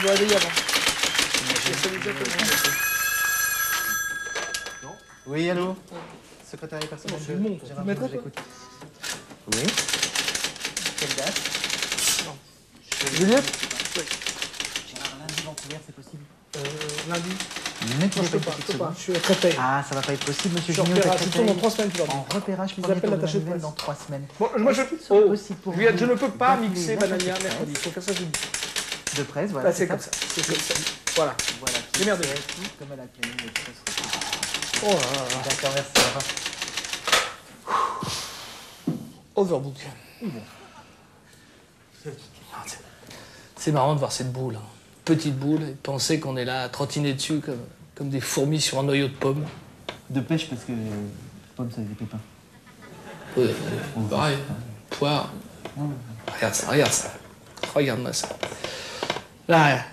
vous réveiller avant. Salut,
Oui, allô? Secrétariat personnel
je monte.
Gérard,
Vous mettrez,
j'écoute. Oui. Quelle date?
Juliette?
Gérard, lundi, Vancouver, c'est possible?
Lundi.
Mettez
Non, je peux pas, je suis à Créteil.
Ah, ça va pas être possible, monsieur
Je suis en
Gignot.
repérage, je tourne dans 3 semaines, tu leur dis.
En repérage,
Ils
premier
appellent
tour de
l'attaché de
manivelle
presse.
dans 3 semaines.
Bon, moi je...
Est-ce qu'il serait possible pour
Juliette,
vous
je ne peux pas
d'appeler
mixer
l'attaché
Banania
de presse
mercredi. Il faut faire ça jeudi.
De presse, voilà.
Là, c'est comme ça. C'est comme ça. Voilà.
Voilà.
Démerdez.
Comme à la planning de presse.
Oh là là.
D'accord, merci. Au revoir.
Overbook. C'est marrant de voir cette boule. Hein. Petite boule, et de penser qu'on est là à trottiner dessus comme des fourmis sur un noyau de pomme.
De pêche, parce que pomme, ça a des pépins.
Pareil. Poire. Regarde ça, regarde ça. Regarde-moi ça. Là,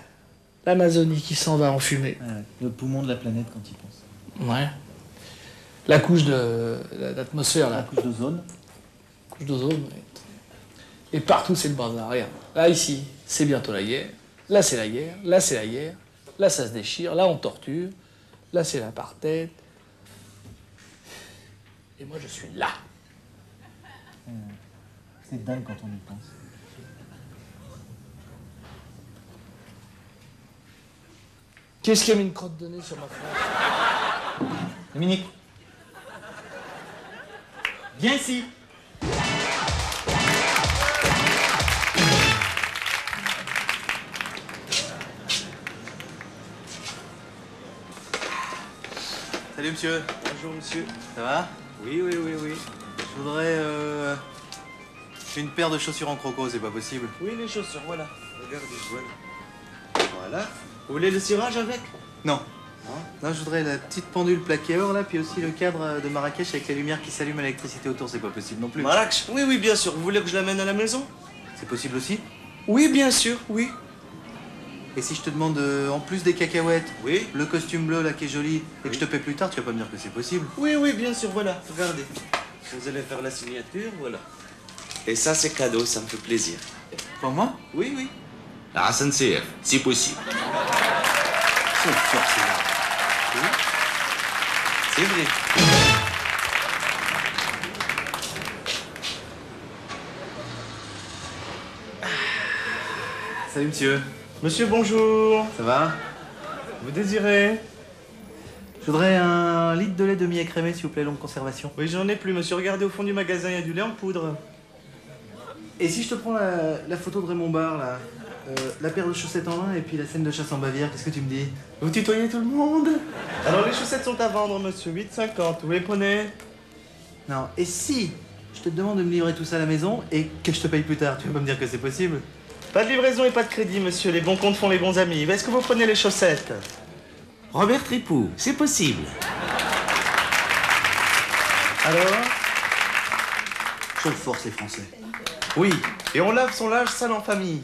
l'Amazonie qui s'en va en fumée.
Le poumon de la planète quand il pense.
Ouais. La couche de l'atmosphère, là.
La couche d'ozone.
Couche d'ozone, ouais. Et partout, c'est le bazar. Regarde. Là, ici, c'est bientôt la guerre. Là, c'est la guerre. Là, c'est la guerre. Là, ça se déchire. Là, on torture. Là, c'est l'apartheid. Et moi, je suis là.
C'est dingue quand on y pense.
Qu'est-ce qui a mis une crotte de nez sur ma France?
Dominique. Viens ici. Salut monsieur.
Bonjour monsieur.
Ça va?
Oui.
Je voudrais une paire de chaussures en croco, c'est pas possible?
Oui, les chaussures, voilà. Regardez, voilà. Voilà. Vous voulez le cirage avec?
Non. Non, je voudrais la petite pendule plaquée or là, puis aussi le cadre de Marrakech avec la lumière qui s'allume à l'électricité autour, c'est pas possible non plus.
Marrakech? Oui, bien sûr. Vous voulez que je l'amène à la maison?
C'est possible aussi?
Oui, bien sûr, oui.
Et si je te demande en plus des cacahuètes,
oui,
le costume bleu là qui est joli, et que je te paie plus tard, tu vas pas me dire que c'est possible?
Oui, bien sûr, voilà. Regardez. Vous allez faire la signature, voilà. Et ça, c'est cadeau, ça me fait plaisir.
Pour moi?
Oui. La SNCF, si possible.
C'est fort, c'est là.
Oui. C'est vrai.
Salut monsieur.
Monsieur, bonjour.
Ça va?
Vous désirez?
Je voudrais un litre de lait demi-écrémé, s'il vous plaît, longue conservation.
Oui, j'en ai plus, monsieur. Regardez au fond du magasin, il y a du lait en poudre.
Et si je te prends la photo de Raymond Barre, là, la paire de chaussettes en lin et puis la scène de chasse en Bavière, qu'est-ce que tu me dis?
Vous tutoyez tout le monde? Alors, les chaussettes sont à vendre, monsieur. 8,50. Vous les prenez?
Non, et si je te demande de me livrer tout ça à la maison et que je te paye plus tard, tu vas pas me dire que c'est possible?
Pas de livraison et pas de crédit, monsieur. Les bons comptes font les bons amis. Est-ce que vous prenez les chaussettes?
Robert Tripou, c'est possible.
Alors?
Je le force, les Français.
Oui, et on lave son linge sale en famille.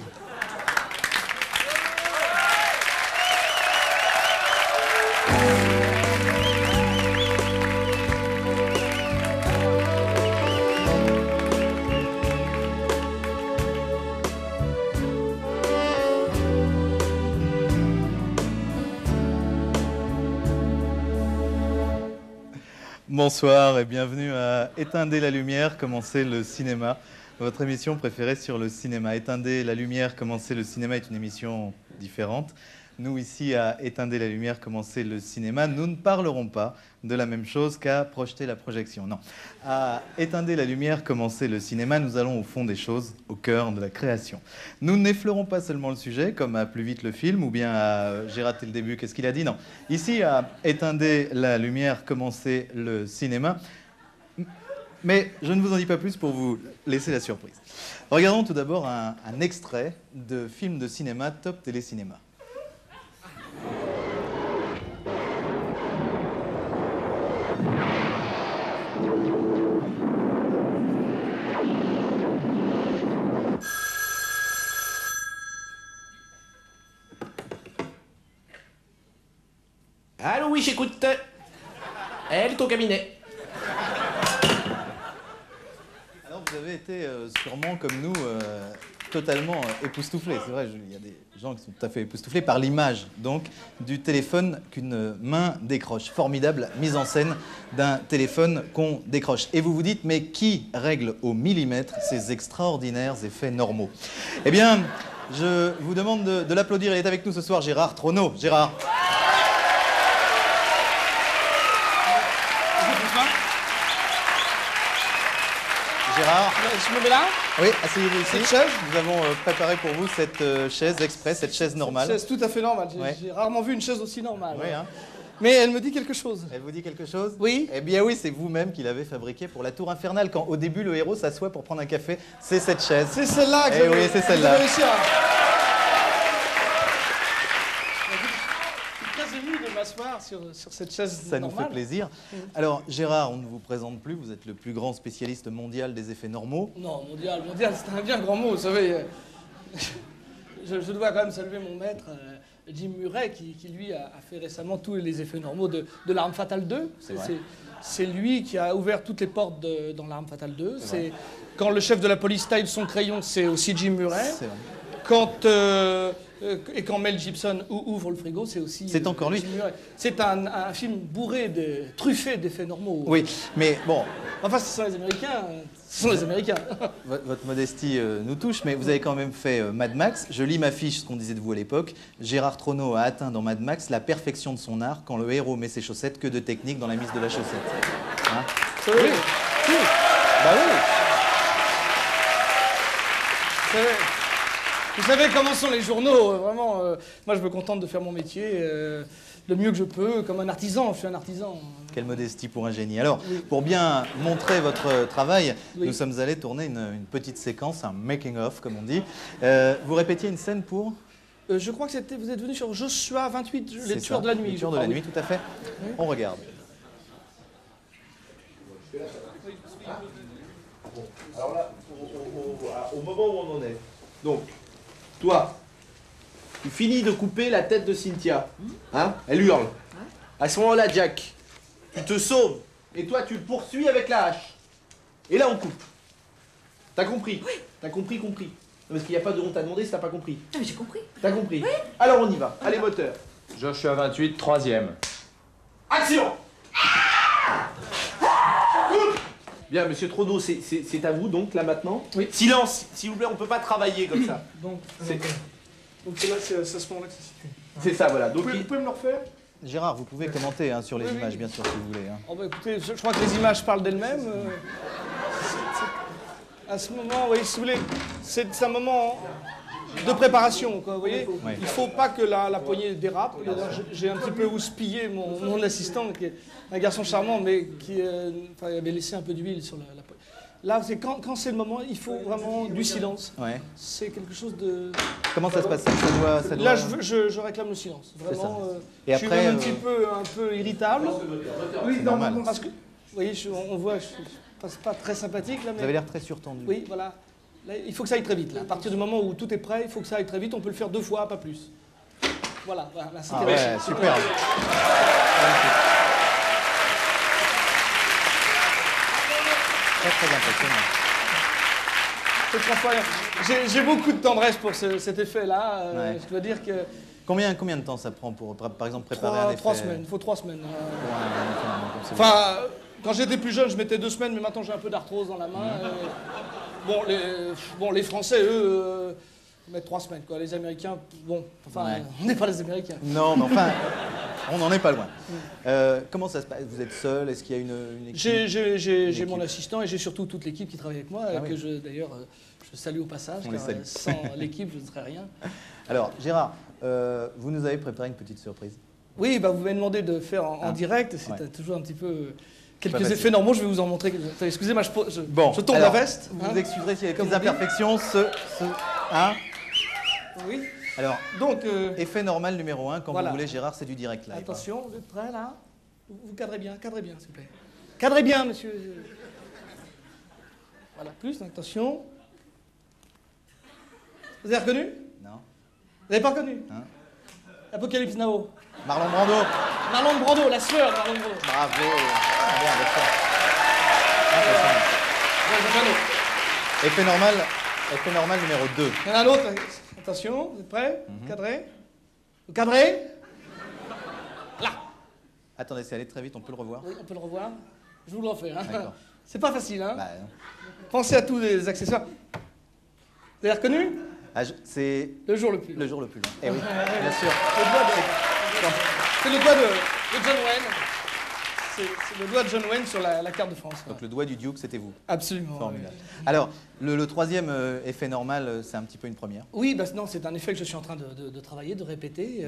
Bonsoir et bienvenue à Éteindez la lumière, commencez le cinéma, votre émission préférée sur le cinéma. Éteindez la lumière, commencez le cinéma est une émission différente. Nous ici à Éteindez la lumière, commencez le cinéma, nous ne parlerons pas de la même chose qu'à projeter la projection. Non, à Éteindez la lumière, commencez le cinéma, nous allons au fond des choses, au cœur de la création. Nous n'effleurons pas seulement le sujet, comme à Plus vite le film, ou bien à J'ai raté le début, qu'est-ce qu'il a dit? Non, ici à Éteindez la lumière, commencez le cinéma. Mais je ne vous en dis pas plus pour vous laisser la surprise. Regardons tout d'abord un extrait de film de cinéma Top Télé Cinéma.
Allô, oui, j'écoute. Elle est au cabinet.
Alors vous avez été sûrement comme nous totalement époustouflé. C'est vrai, il y a des gens qui sont tout à fait époustouflés par l'image, donc, du téléphone qu'une main décroche. Formidable mise en scène d'un téléphone qu'on décroche. Et vous vous dites, mais qui règle au millimètre ces extraordinaires effets normaux? Eh bien, je vous demande de l'applaudir. Il est avec nous ce soir, Gérard Trono. Gérard. Gérard.
Je me mets là?
Oui, asseyez-vous ici.
Cette chaise.
Nous avons préparé pour vous cette chaise express, cette chaise normale.
Une chaise tout à fait normale.
Ouais.
J'ai rarement vu une chaise aussi normale.
Oui, hein.
Mais elle me dit quelque chose.
Elle vous dit quelque chose?
Oui.
Eh bien oui, c'est vous-même qui l'avez fabriquée pour la Tour Infernale. Quand au début le héros s'assoit pour prendre un café, c'est cette chaise.
C'est celle-là que
Eh oui, c'est celle-là.
j'ai réussi à... Je suis très ému de m'asseoir sur cette chaise
Ça
normale.
nous fait plaisir. Alors Gérard, on ne vous présente plus, vous êtes le plus grand spécialiste mondial des effets normaux.
Non, mondial, c'est un bien grand mot, vous savez. Je dois quand même saluer mon maître, Jim Murray, qui lui a fait récemment tous les effets normaux de l'Arme Fatale 2. C'est lui qui a ouvert toutes les portes dans l'Arme Fatale 2. C'est quand le chef de la police taille son crayon, c'est aussi Jim Murray. Quand Mel Gibson ouvre le frigo, c'est aussi...
C'est encore lui.
Jim Murray. C'est un film bourré, truffé d'effets normaux.
Oui, mais bon...
Enfin, ce sont les Américains. Ce sont les Américains.
Votre modestie nous touche, mais vous avez quand même fait Mad Max. Je lis ma fiche, ce qu'on disait de vous à l'époque. Gérard Trono a atteint dans Mad Max la perfection de son art quand le héros met ses chaussettes, que de technique dans la mise de la chaussette. Hein?
Oui.
Bah oui.
Vous savez comment sont les journaux, vraiment. Moi, je me contente de faire mon métier le mieux que je peux, comme un artisan. Je suis un artisan.
Quelle modestie pour un génie. Alors, pour bien montrer votre travail, nous sommes allés tourner une petite séquence, un making-of, comme on dit. Vous répétiez une scène pour...
Je crois que vous êtes venu sur Joshua 28, les tueurs de la nuit.
Les tueurs de la nuit, tout à fait. Oui. On regarde.
Alors là, au moment où on en est, donc, toi, tu finis de couper la tête de Cynthia. Hein? Elle hurle. À ce moment-là, Jack, tu te sauves. Et toi, tu le poursuis avec la hache. Et là, on coupe. T'as compris? Oui. T'as compris? Non, parce qu'il n'y a pas de honte à demander si t'as pas compris.
Non, mais j'ai compris.
T'as compris?
Oui.
Alors, on y va. Allez, moteur.
Joshua 28, 3e.
Action! Bien, monsieur Trono, c'est à vous, donc, là, maintenant.
Oui.
Silence, s'il vous plaît, on peut pas travailler comme ça.
Donc là, c'est à ce moment-là que ça se situe.
C'est ça, voilà. Donc,
Vous pouvez me le refaire?
Gérard, vous pouvez commenter sur les images, bien sûr, si vous voulez. Hein.
Oh bah écoutez, je crois que les images parlent d'elles-mêmes. À ce moment, oui, si vous voulez, c'est un moment de préparation, quoi, vous voyez.
Oui.
Il ne faut pas que la poignée dérape. J'ai un petit peu houspillé mon assistant, qui est un garçon charmant, mais qui avait laissé un peu d'huile sur la poignée. Là, c'est quand c'est le moment, il faut vraiment du silence.
Ouais.
C'est quelque chose de...
Comment ça se passe? Ça doit...
Là, je réclame le silence. Vraiment,
Et
je suis
après,
même un peu irritable. Oui,
normal.
Parce que, vous voyez, on voit, je ne suis pas très sympathique là, mais...
Vous avez l'air très surtendu.
Oui, voilà. Là, il faut que ça aille très vite. Là. À partir du moment où tout est prêt, il faut que ça aille très vite. On peut le faire 2 fois, pas plus. Voilà. Là,
ah ouais, super. Très impressionnant.
C'est transparent. J'ai beaucoup de tendresse pour cet effet-là. Je dois dire que...
Combien de temps ça prend pour, par exemple, préparer un effet?
3 semaines. Il faut 3 semaines. Enfin, quand j'étais plus jeune, je mettais 2 semaines, mais maintenant j'ai un peu d'arthrose dans la main. Les Français, eux, mettent 3 semaines. Quoi. Les Américains, on n'est pas les Américains.
Non, mais enfin... On n'en est pas loin. Comment ça se passe? Vous êtes seul? Est-ce qu'il y a une équipe?
J'ai mon assistant et j'ai surtout toute l'équipe qui travaille avec moi, d'ailleurs je salue au passage, car sans l'équipe je ne serais rien.
Alors Gérard, vous nous avez préparé une petite surprise.
Oui, vous m'avez demandé de faire en direct, c'est toujours un petit peu... Quelques effets normaux, je vais vous en montrer. Excusez-moi, je tombe la veste.
Vous vous excuserez s'il y a des imperfections.
Oui.
Alors, donc, effet normal numéro 1, quand vous voulez, Gérard, c'est du direct live.
Attention, vous êtes prêts là? Vous cadrez bien, s'il vous plaît. Cadrez bien, monsieur. Voilà, plus, attention. Vous avez reconnu?
Non.
Vous n'avez pas reconnu? Apocalypse Now.
Marlon Brando.
Marlon Brando, la sueur de Marlon Brando.
Bravo. Effet normal Effet normal numéro 2.
Il y en a un autre. Attention, vous êtes prêts? Cadré. Vous cadrez? Là.
Attendez, c'est allé très vite, on peut le revoir?
Oui, on peut le revoir. Je vous le refais. Hein.
D'accord.
C'est pas facile, hein?
Bah,
Pensez à tous les accessoires. Vous avez reconnu?
C'est...
Le jour le plus long.
Le jour le plus long. Eh oui, bien sûr.
C'est le doigt de John Wayne. C'est le doigt de John Wayne sur la carte de France.
Donc le doigt du Duke, c'était vous?
Absolument.
Formidable. Alors, le troisième effet normal, c'est un petit peu une première?
Oui, bah, non, c'est un effet que je suis en train de travailler, de répéter,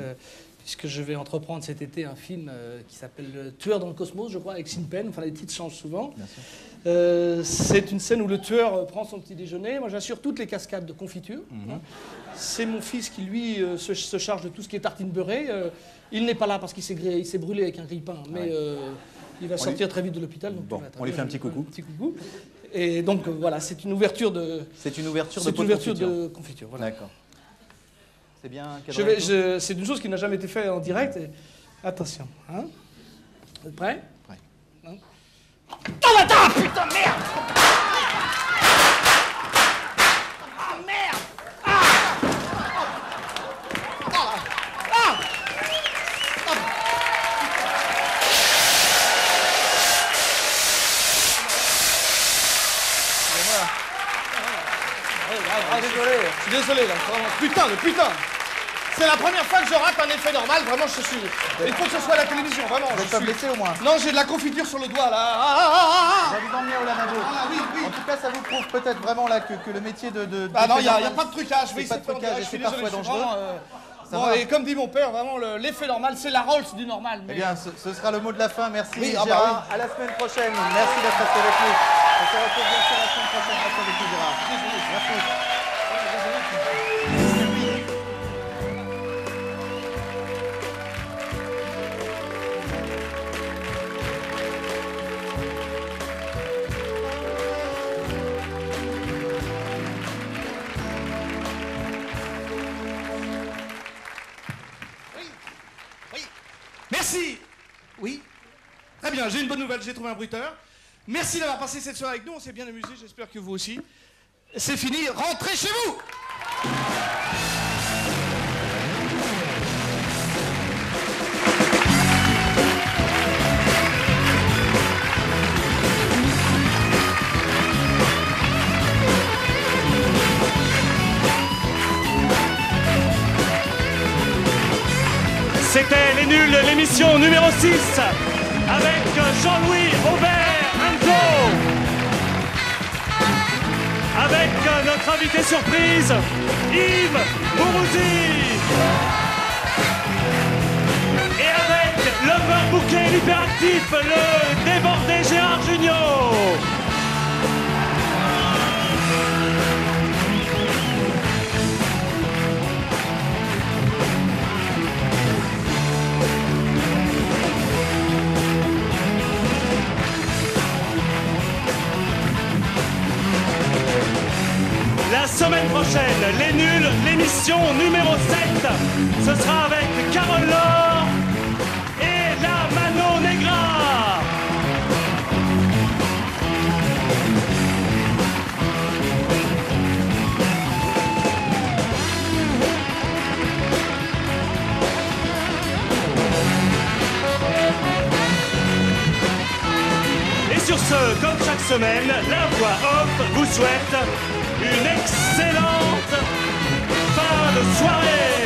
puisque je vais entreprendre cet été un film qui s'appelle Le tueur dans le cosmos, je crois, avec Sean Penn. Enfin, les titres changent souvent.
Bien sûr.
C'est une scène où le tueur prend son petit déjeuner. Moi, j'assure toutes les cascades de confiture. Hein. C'est mon fils qui, lui, se charge de tout ce qui est tartine beurrée. Il n'est pas là parce qu'il s'est brûlé avec un grille-pain, mais il va sortir très vite de l'hôpital.
Bon, on lui fait un petit coucou.
Et donc, voilà, c'est une ouverture de...
C'est une ouverture de
confiture. Voilà.
D'accord. C'est bien cadré.
C'est une chose qui n'a jamais été faite en direct. Et... Attention. Hein. Vous êtes prêts?
Prêt.
Hein. Oh, attends, putain, merde! Ah, merde! Désolé. Je suis désolé, là. Vraiment. Putain. C'est la première fois que je rate un effet normal. Vraiment, je suis... Il faut que ce soit à la télévision, vraiment.
Vous êtes pas blessé au moins?
Non, j'ai de la confiture sur le doigt, là.
Vous avez dans le mien au lamado.
Oui.
En tout cas, ça vous prouve peut-être vraiment là que le métier de
Ah non, il n'y a pas de trucage.
Oui, pas de trucage et c'est parfois dangereux.
Bon, et comme dit mon père, vraiment, l'effet normal, c'est la Rolls du normal.
Eh bien, ce sera le mot de la fin. Merci,
oui,
Gérard. À la semaine prochaine. Merci d'être resté avec nous. On se retrouve bien sûr la semaine prochaine. Restez avec nous, Gérard. Merci.
Merci. Oui. Très bien, j'ai une bonne nouvelle, j'ai trouvé un bruiteur. Merci d'avoir passé cette soirée avec nous, on s'est bien amusé, j'espère que vous aussi. C'est fini, rentrez chez vous.
C'était Les Nuls, l'émission numéro 6, avec Jean-Louis Aubert-Anto. Avec notre invité surprise, Yves Mourouzi. Et avec l'overbooké, l'hyperactif, le débordé Gérard Jugnot. La semaine prochaine, Les Nuls, l'émission numéro 7, ce sera avec Carole Laure et la Mano Negra. Et sur ce, comme chaque semaine, la voix off vous souhaite une excellente fin de soirée.